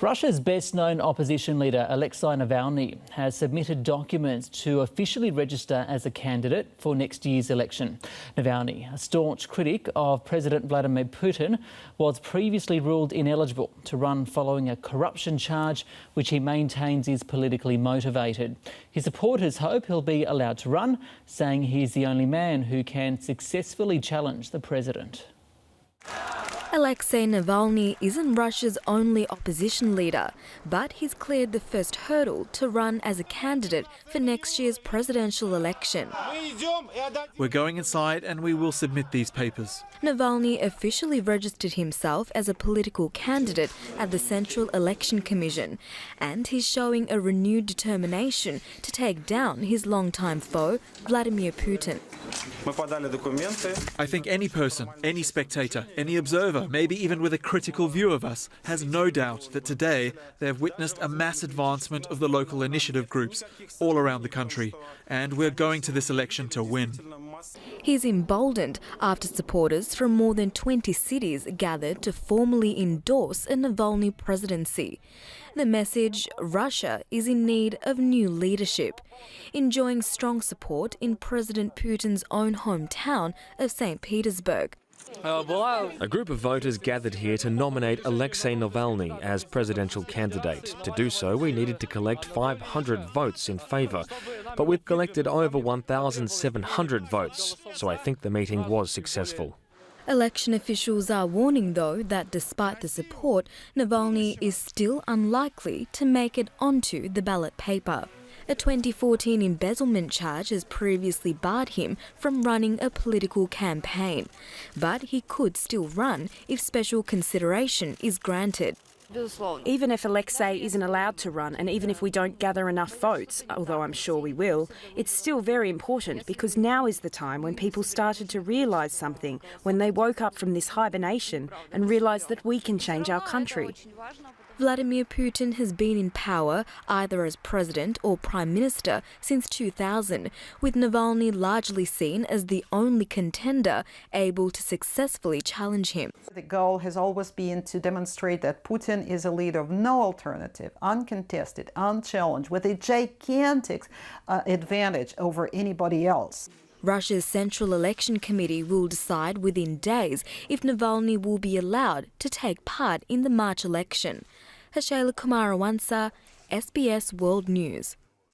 Russia's best-known opposition leader, Alexei Navalny, has submitted documents to officially register as a candidate for next year's election. Navalny, a staunch critic of President Vladimir Putin, was previously ruled ineligible to run following a corruption charge which he maintains is politically motivated. His supporters hope he'll be allowed to run, saying he's the only man who can successfully challenge the president. Alexei Navalny isn't Russia's only opposition leader, but he's cleared the first hurdle to run as a candidate for next year's presidential election. We're going inside and we will submit these papers. Navalny officially registered himself as a political candidate at the Central Election Commission, and he's showing a renewed determination to take down his longtime foe, Vladimir Putin. I think any person, any spectator, any observer, maybe even with a critical view of us, has no doubt that today they have witnessed a mass advancement of the local initiative groups all around the country, and we're going to this election to win. He's emboldened after supporters from more than 20 cities gathered to formally endorse a Navalny presidency. The message: Russia is in need of new leadership, enjoying strong support in President Putin's own hometown of St. Petersburg. A group of voters gathered here to nominate Alexei Navalny as presidential candidate. To do so, we needed to collect 500 votes in favour, but we've collected over 1,700 votes, so I think the meeting was successful. Election officials are warning, though, that despite the support, Navalny is still unlikely to make it onto the ballot paper. A 2014 embezzlement charge has previously barred him from running a political campaign, but he could still run if special consideration is granted. Even if Alexei isn't allowed to run, and even if we don't gather enough votes, although I'm sure we will, it's still very important because now is the time when people started to realise something, when they woke up from this hibernation and realised that we can change our country. Vladimir Putin has been in power either as president or prime minister since 2000, with Navalny largely seen as the only contender able to successfully challenge him. The goal has always been to demonstrate that Putin is a leader of no alternative, uncontested, unchallenged, with a gigantic advantage over anybody else. Russia's Central Election Committee will decide within days if Navalny will be allowed to take part in the March election. Hashayla Kumarawansa, SBS World News.